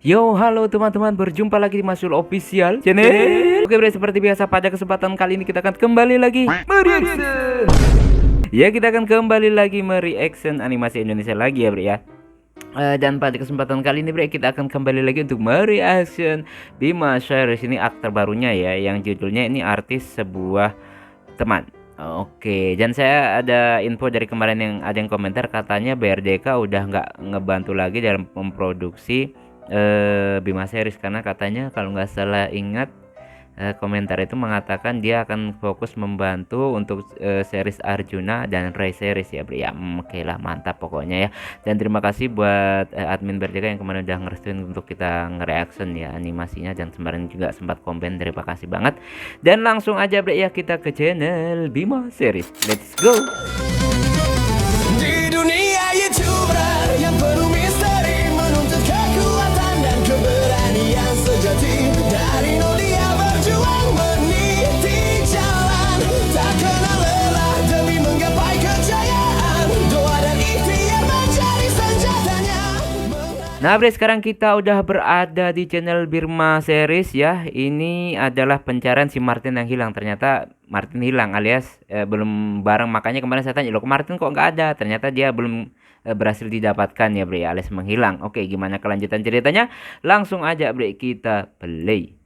Yo, halo teman-teman, berjumpa lagi di Masul Official Channel. Oke bre, seperti biasa pada kesempatan kali ini kita akan kembali lagi mereaction. Ya, kita akan kembali lagi mereaction animasi Indonesia lagi ya bre ya. Dan pada kesempatan kali ini bre, kita akan kembali lagi untuk mereaction Bima Series. Ini aktor barunya ya, yang judulnya ini Artis Sebuah Teman. Oke, dan saya ada info dari kemarin yang ada yang komentar katanya BRDK udah nggak ngebantu lagi dalam memproduksi Bima Series, karena katanya kalau nggak salah ingat komentar itu mengatakan dia akan fokus membantu untuk series Arjuna dan Ray series ya bro ya. Oke lah, mantap pokoknya ya. Dan terima kasih buat admin BRDK yang kemarin udah ngerestuin untuk kita nge-reaction ya animasinya, dan kemarin juga sempat komen, terima kasih banget. Dan langsung aja bro ya, kita ke channel Bima Series, let's go. Di dunia YouTuber yang penuh misteri, menuntut kekuatan dan keberanian sejati. Dari nol dia berjuang meniti jalan, tak kenal lelah demi menggapai kejayaan. Doa dan ikhtiar menjadi senjatanya. Nah bre, sekarang kita udah berada di channel Bima Series ya. Ini adalah pencarian si Martin yang hilang. Ternyata Martin hilang alias belum bareng. Makanya kemarin saya tanya, loh Martin kok nggak ada. Ternyata dia belum berhasil didapatkan ya bre, alias menghilang. Oke, gimana kelanjutan ceritanya? Langsung aja bre, kita play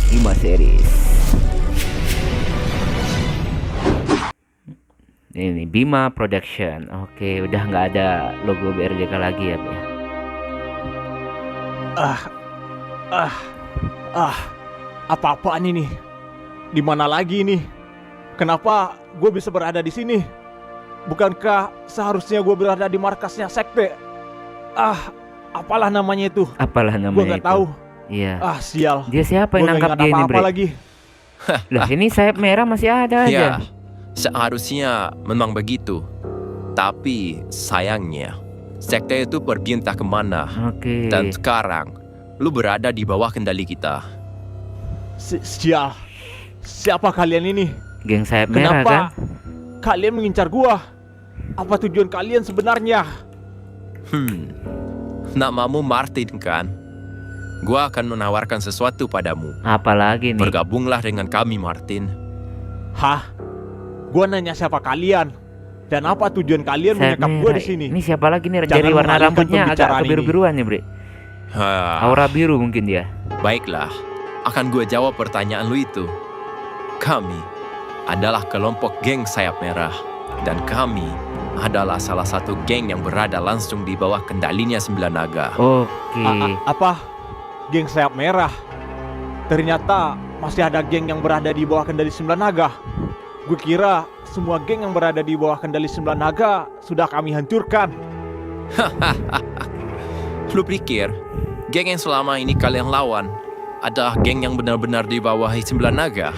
Bima Series. Ini Bima Production. Oke, udah nggak ada logo BRDK lagi ya, Pak. Apa-apaan ini? Di mana lagi ini? Kenapa gue bisa berada di sini? Bukankah seharusnya gue berada di markasnya sekte? Apalah namanya itu? Apalah namanya Gue nggak itu? tahu. Iya. Sial. Dia siapa yang Gua nggak nangkap ingat dia ini, apa-apa Bre? lagi. Lah, ini sayap merah masih ada aja. Ya, seharusnya memang begitu. Tapi sayangnya, sekte itu pergi entah kemana. Oke. Dan sekarang, lu berada di bawah kendali kita. Sial. Siapa kalian ini? Geng sayap merah Kenapa kan? kalian mengincar gua? Apa tujuan kalian sebenarnya? Namamu Martin kan? Gua akan menawarkan sesuatu padamu. Apalagi nih? Bergabunglah dengan kami, Martin. Hah? Gua nanya siapa kalian? Dan apa tujuan kalian Sayap menyekap gua merah. di sini? Ini siapa lagi nih? Jangan Dari warna mengalihkan rambutnya agak pembicaraan ini. kebiru-biruan nih, Bre. Aura biru mungkin dia. Baiklah, akan gue jawab pertanyaan lu itu. Kami adalah kelompok geng sayap merah, dan kami adalah salah satu geng yang berada langsung di bawah kendalinya Sembilan Naga. Oke. Apa? Geng sayap merah? Ternyata masih ada geng yang berada di bawah kendali Sembilan Naga. Gue kira semua geng yang berada di bawah kendali Sembilan Naga sudah kami hancurkan. Lu pikir geng yang selama ini kalian lawan adalah geng yang benar-benar di bawah Sembilan Naga?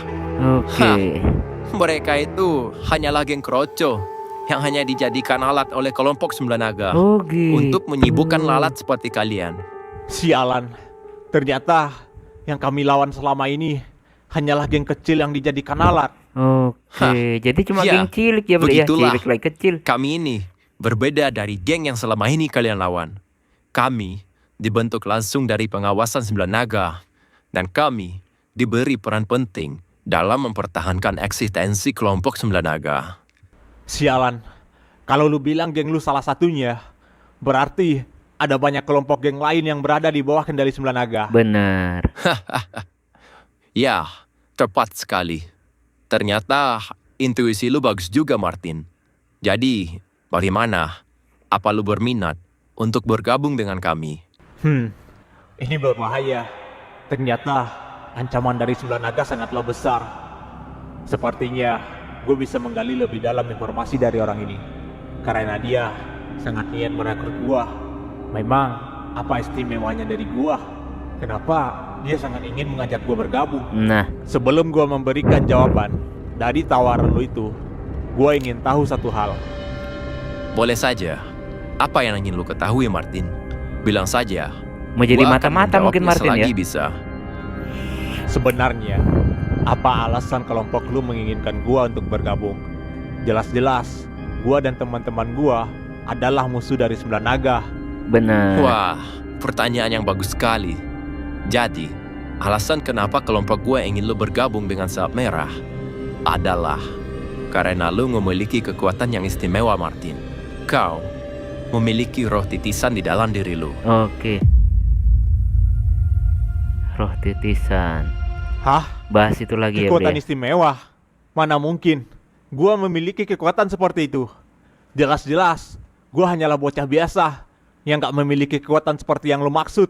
Oke. Mereka itu hanyalah geng kroco yang hanya dijadikan alat oleh kelompok Sembilan Naga Oh gitu. untuk menyibukkan lalat seperti kalian. Sialan. Ternyata yang kami lawan selama ini hanyalah geng kecil yang dijadikan alat. Oke, jadi cuma Ya, geng cilik ya Bre ya, begitulah. cilik lagi kecil. Kami ini berbeda dari geng yang selama ini kalian lawan. Kami dibentuk langsung dari pengawasan Sembilan Naga, dan kami diberi peran penting dalam mempertahankan eksistensi kelompok Sembilan Naga. Sialan. Kalau lu bilang geng lu salah satunya, berarti ada banyak kelompok geng lain yang berada di bawah kendali Sembilan Naga. Benar. Ya, tepat sekali. Ternyata intuisi lu bagus juga, Martin. Jadi, bagaimana? Apa lu berminat untuk bergabung dengan kami? Ini berbahaya. Ternyata ancaman dari Sembilan Naga sangatlah besar. Sepertinya gue bisa menggali lebih dalam informasi dari orang ini. Karena dia sangat niat merekrut gua. Memang apa istimewanya dari gua? Kenapa dia sangat ingin mengajak gua bergabung? Nah, Sebelum gua memberikan jawaban dari tawaran lu itu, gua ingin tahu satu hal. Boleh saja. Apa yang ingin lu ketahui, Martin? Bilang saja. mau jadi Gua akan mata-mata mungkin menjawabnya Martin ya. selagi bisa. Sebenarnya, apa alasan kelompok lu menginginkan gua untuk bergabung? Jelas-jelas, gua dan teman-teman gua adalah musuh dari 9 naga. Benar. Wah, pertanyaan yang bagus sekali. Jadi, alasan kenapa kelompok gue ingin lo bergabung dengan Sayap Merah adalah karena lo memiliki kekuatan yang istimewa, Martin. Kau memiliki roh titisan di dalam diri lo. Oke. Roh titisan. Hah? Bahas itu lagi ya, Kekuatan Bre. istimewa? Mana mungkin? Gua memiliki kekuatan seperti itu. Jelas-jelas, gua hanyalah bocah biasa yang gak memiliki kekuatan seperti yang lo maksud.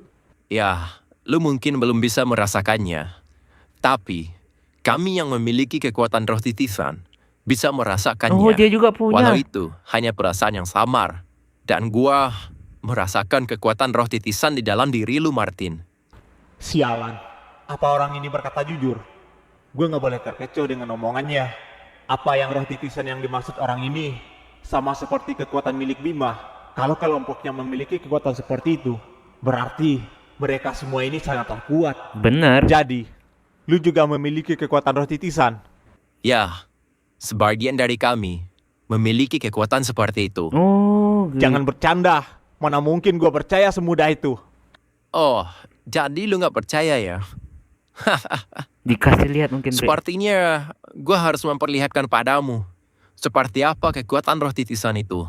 Ya, lo mungkin belum bisa merasakannya. Tapi, kami yang memiliki kekuatan roh titisan bisa merasakannya. Oh, dia juga punya. Walau itu hanya perasaan yang samar. Dan gua merasakan kekuatan roh titisan di dalam diri lu, Martin. Sialan, apa orang ini berkata jujur? Gue gak boleh terkecoh dengan omongannya. Apa yang roh titisan yang dimaksud orang ini sama seperti kekuatan milik Bima. Kalau kelompoknya memiliki kekuatan seperti itu, berarti mereka semua ini sangatlah kuat. Bener. Jadi, lu juga memiliki kekuatan roh titisan. Ya, sebagian dari kami memiliki kekuatan seperti itu. Oh, gitu. Jangan bercanda. Mana mungkin gue percaya semudah itu. Oh, jadi lu gak percaya ya? Dikasih lihat mungkin, Bre. Sepertinya gua harus memperlihatkan padamu seperti apa kekuatan roh titisan itu.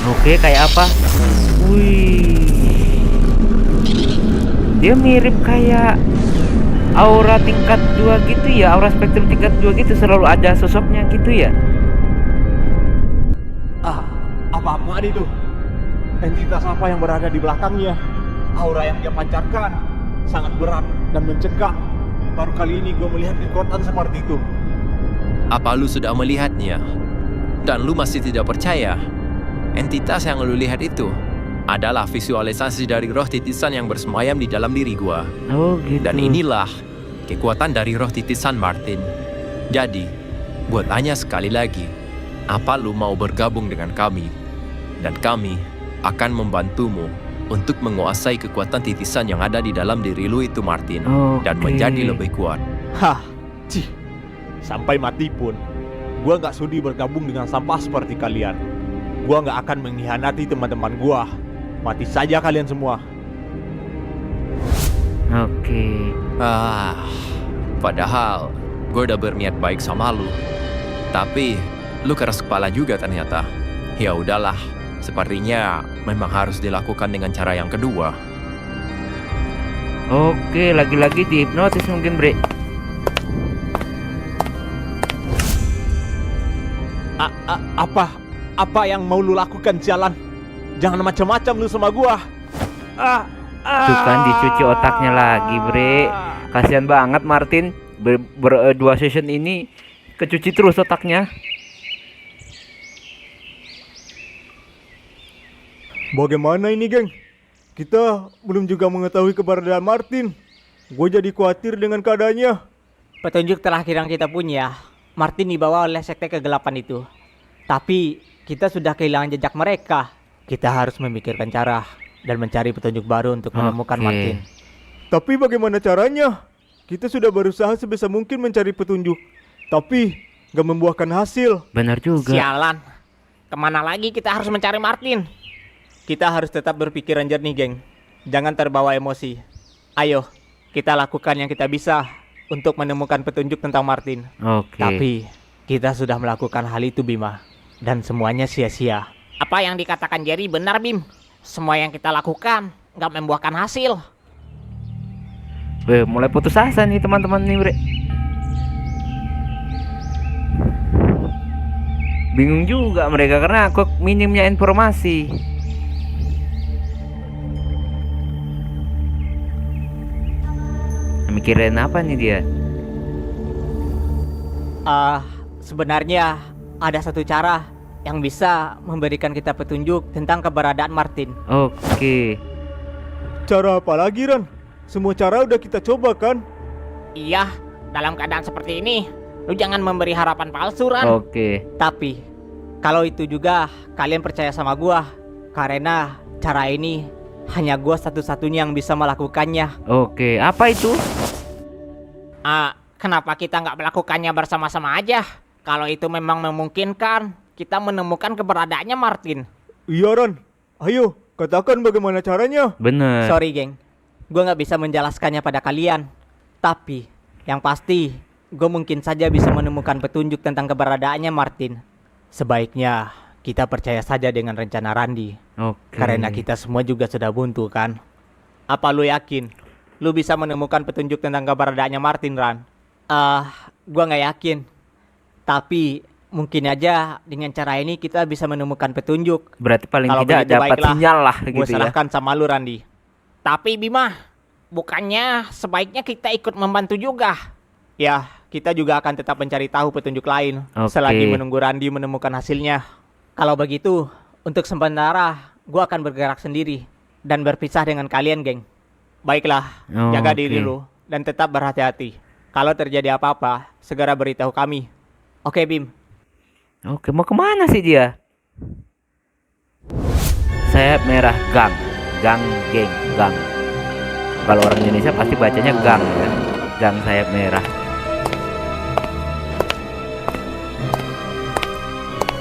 Oke, kayak apa? Wih. Dia mirip kayak aura tingkat 2 gitu ya, aura spektrum tingkat 2 gitu, selalu ada sosoknya gitu ya. Apa-apaan itu? Entitas apa yang berada di belakangnya? Aura yang dia pancarkan sangat berat dan mencekam. Baru kali ini gue melihat kekuatan seperti itu. Apa lu sudah melihatnya? Dan lu masih tidak percaya? Entitas yang lu lihat itu adalah visualisasi dari roh titisan yang bersemayam di dalam diri gua. Oh, gitu. Dan inilah kekuatan dari roh titisan, Martin. Jadi, gua tanya sekali lagi, apa lu mau bergabung dengan kami? Dan kami akan membantumu untuk menguasai kekuatan titisan yang ada di dalam diri lu itu, Martin. Dan Oke. menjadi lebih kuat. Hah, cih. Sampai mati pun, gue gak sudi bergabung dengan sampah seperti kalian. Gue gak akan mengkhianati teman-teman gue. Mati saja kalian semua. Oke. Padahal gue udah berniat baik sama lu. Tapi lu keras kepala juga ternyata. Ya udahlah, sepertinya memang harus dilakukan dengan cara yang kedua. Oke, lagi-lagi dihipnotis mungkin, Bre. Apa yang mau lu lakukan, jalan? Jangan macam-macam lu sama gue. Tuh kan dicuci otaknya lagi, Bre. Kasihan banget Martin. Dua session ini kecuci terus otaknya. Bagaimana ini, geng? Kita belum juga mengetahui keberadaan Martin. Gue jadi khawatir dengan keadaannya. Petunjuk terakhir yang kita punya, Martin dibawa oleh sekte kegelapan itu. Tapi kita sudah kehilangan jejak mereka. Kita harus memikirkan cara dan mencari petunjuk baru untuk menemukan Oke. Martin. Tapi bagaimana caranya? Kita sudah berusaha sebisa mungkin mencari petunjuk, tapi gak membuahkan hasil. Benar juga. Sialan, kemana lagi kita harus mencari Martin? Kita harus tetap berpikiran jernih, geng. Jangan terbawa emosi. Ayo, kita lakukan yang kita bisa untuk menemukan petunjuk tentang Martin. Oke. Tapi kita sudah melakukan hal itu, Bima. Dan semuanya sia-sia. Apa yang dikatakan Jerry benar, Bim. Semua yang kita lakukan nggak membuahkan hasil. Weh, mulai putus asa nih teman-teman nih, Bre. Bingung juga mereka karena kok minimnya informasi. Mikirin apa nih dia? Sebenarnya ada satu cara yang bisa memberikan kita petunjuk tentang keberadaan Martin. Oke. Cara apa lagi, Ran? Semua cara udah kita coba kan? Iya, dalam keadaan seperti ini, lu jangan memberi harapan palsu, Ran. Oke. Tapi kalau itu juga kalian percaya sama gua, karena cara ini hanya gua satu-satunya yang bisa melakukannya. Oke, apa itu? Kenapa kita nggak melakukannya bersama-sama aja? Kalau itu memang memungkinkan, kita menemukan keberadaannya Martin. Iya Ran, ayo katakan bagaimana caranya. Bener. Sorry geng, gue nggak bisa menjelaskannya pada kalian. Tapi yang pasti, gue mungkin saja bisa menemukan petunjuk tentang keberadaannya Martin. Sebaiknya kita percaya saja dengan rencana Randy. Oke. Karena kita semua juga sudah buntu kan. Apa lu yakin? Lu bisa menemukan petunjuk tentang keberadaannya Martin, Ran? Gua nggak yakin. Tapi mungkin aja dengan cara ini kita bisa menemukan petunjuk. Berarti paling Kalau tidak begitu dapat baiklah, sinyal lah Gue gitu ya. serahkan sama lu, Randy. Tapi Bima, bukannya sebaiknya kita ikut membantu juga? Ya, kita juga akan tetap mencari tahu petunjuk lain Oke. selagi menunggu Randy menemukan hasilnya. Kalau begitu, untuk sementara gue akan bergerak sendiri dan berpisah dengan kalian, geng. Baiklah, jaga Oke. diri lu dan tetap berhati-hati. Kalau terjadi apa-apa, segera beritahu kami. Oke, Bim. Oke, mau kemana sih dia? Sayap merah gang, gang geng, gang. Kalau orang Indonesia pasti bacanya gang ya. Gang sayap merah.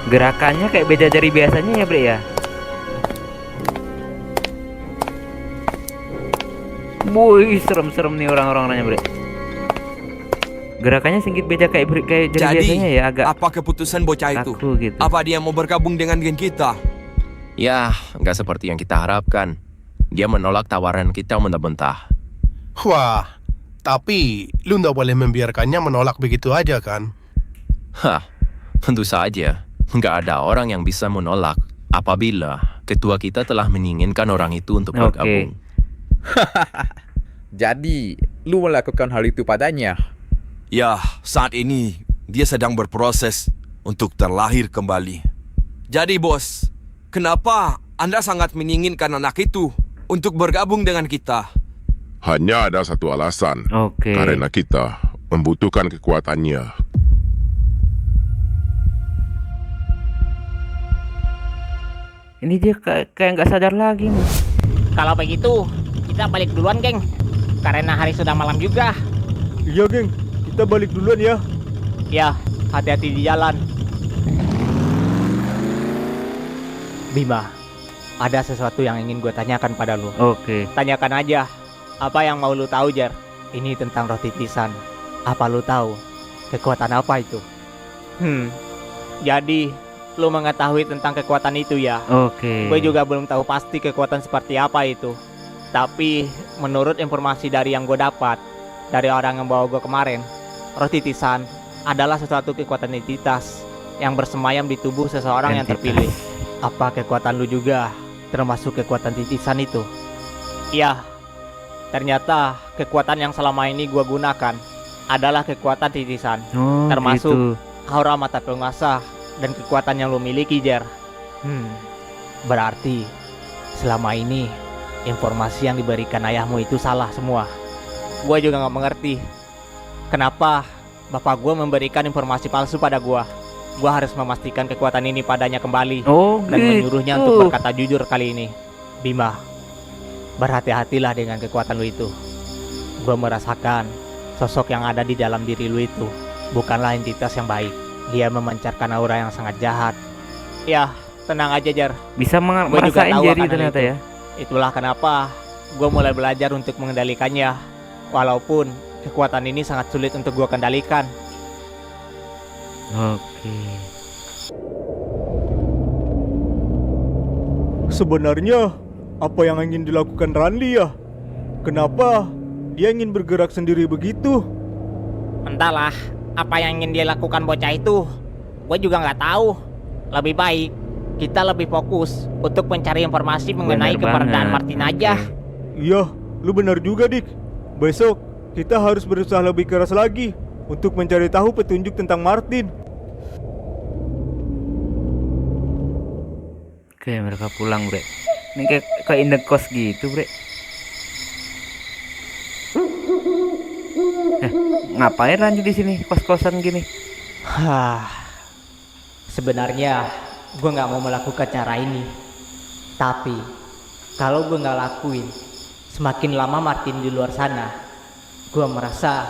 Gerakannya kayak beda dari biasanya ya, Bre ya. Wih, serem-serem nih orang-orangnya, Bre. Gerakannya sedikit beda kayak dari biasanya ya, agak apa keputusan bocah itu? kaku gitu. Apa dia mau bergabung dengan geng kita? Ya, nggak seperti yang kita harapkan. Dia menolak tawaran kita mentah-mentah. Wah, tapi lu nggak boleh membiarkannya menolak begitu aja kan? Hah, tentu saja. Nggak ada orang yang bisa menolak apabila ketua kita telah menginginkan orang itu untuk Oke. bergabung. Jadi, lu melakukan hal itu padanya? Ya, saat ini dia sedang berproses untuk terlahir kembali. Jadi bos, kenapa Anda sangat menginginkan anak itu untuk bergabung dengan kita? Hanya ada satu alasan, Oke. karena kita membutuhkan kekuatannya. Ini dia kayak nggak sadar lagi nih. Kalau begitu, kita balik duluan, geng. Karena hari sudah malam juga. Iya geng, kita balik duluan ya. Ya, hati-hati di jalan. Bima, ada sesuatu yang ingin gue tanyakan pada lu. Oke. Tanyakan aja. Apa yang mau lu tahu, Jar? Ini tentang roti tisan. Apa lu tahu kekuatan apa itu? Jadi lu mengetahui tentang kekuatan itu ya? Oke. Gue juga belum tahu pasti kekuatan seperti apa itu. Tapi menurut informasi dari yang gue dapat dari orang yang bawa gue kemarin, roti tisan adalah sesuatu kekuatan entitas yang bersemayam di tubuh seseorang yang Entitas. terpilih. Apa kekuatan lu juga termasuk kekuatan titisan itu? Iya, ternyata kekuatan yang selama ini gue gunakan adalah kekuatan titisan, Oh, termasuk gitu. aura mata penguasa dan kekuatan yang lu miliki, Jar. Berarti selama ini informasi yang diberikan ayahmu itu salah semua. Gue juga nggak mengerti kenapa bapak gue memberikan informasi palsu pada gue. Gue harus memastikan kekuatan ini padanya kembali Oh, dan menyuruhnya gitu. untuk berkata jujur kali ini. Bima, berhati-hatilah dengan kekuatan lu itu. Gue merasakan sosok yang ada di dalam diri lu itu bukanlah entitas yang baik. Dia memancarkan aura yang sangat jahat. Ya, tenang aja, Jar. Bisa Gua juga merasain tahu jadi akan hal ternyata itu. ya. Itulah kenapa gue mulai belajar untuk mengendalikannya. Walaupun kekuatan ini sangat sulit untuk gue kendalikan. Oke. Sebenarnya apa yang ingin dilakukan Randy ya? Kenapa dia ingin bergerak sendiri begitu? Entahlah, apa yang ingin dia lakukan bocah itu. Gue juga nggak tahu. Lebih baik kita lebih fokus untuk mencari informasi mengenai Bener keberadaan banget. Martin aja. Iya, lu benar juga Dik. Besok kita harus berusaha lebih keras lagi untuk mencari tahu petunjuk tentang Martin. Oke, mereka pulang, Bre. Ini kayak in the cost gitu, Bre. Ngapain lanjut di sini kos-kosan gini? Sebenarnya gue nggak mau melakukan cara ini. Tapi kalau gue nggak lakuin, semakin lama Martin di luar sana, gue merasa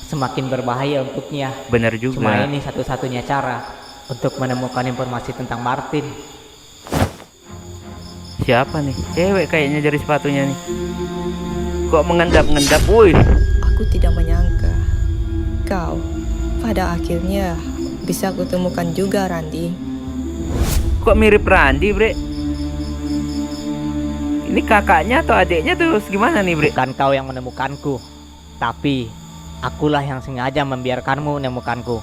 semakin berbahaya untuknya. Bener juga. Cuma ini satu-satunya cara untuk menemukan informasi tentang Martin. Siapa nih? Cewek kayaknya jari sepatunya nih. Kok mengendap-ngendap, woi. Aku tidak menyangka kau pada akhirnya bisa kutemukan juga, Randi. Kok mirip Randi, Bre? Ini kakaknya atau adiknya tuh gimana nih, Bre? Bukan kau yang menemukanku, tapi akulah yang sengaja membiarkanmu menemukanku.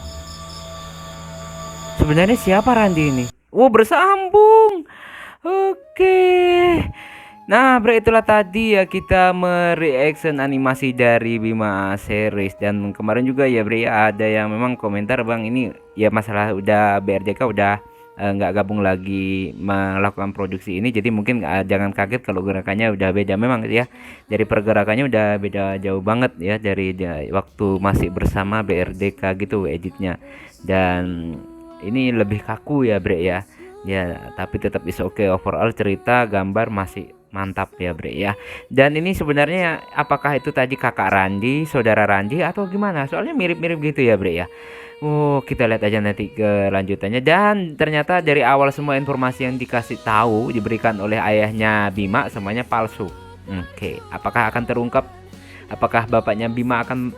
Sebenarnya siapa Randi ini? Wow, bersambung. Oke. Nah, Bre, itulah tadi ya kita mereaction animasi dari Bima series. Dan kemarin juga ya, Bre, ada yang memang komentar, Bang, ini ya masalah udah BRJK udah nggak gabung lagi melakukan produksi ini, jadi mungkin jangan kaget kalau gerakannya udah beda. Memang ya dari pergerakannya udah beda jauh banget ya dari waktu masih bersama BRDK gitu editnya, dan ini lebih kaku ya, Bre, ya tapi tetap is okay. Overall cerita gambar masih mantap ya, Bre, ya. Dan ini sebenarnya apakah itu tadi kakak Randi, saudara Randi, atau gimana? Soalnya mirip-mirip gitu ya, Bre, ya. Kita lihat aja nanti kelanjutannya. Dan ternyata dari awal semua informasi yang dikasih tahu diberikan oleh ayahnya Bima semuanya palsu. Oke, apakah akan terungkap? Apakah bapaknya Bima akan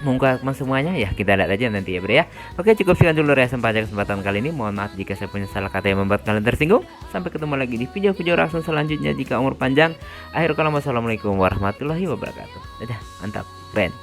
mengungkapkan semuanya? Ya, kita lihat aja nanti ya, Bre, ya. Oke, cukup sekian dulu reaction pada kesempatan kali ini. Mohon maaf jika saya punya salah kata yang membuat kalian tersinggung. Sampai ketemu lagi di video-video reaction selanjutnya jika umur panjang. Akhir kalam, wassalamualaikum warahmatullahi wabarakatuh. Dadah, mantap, keren.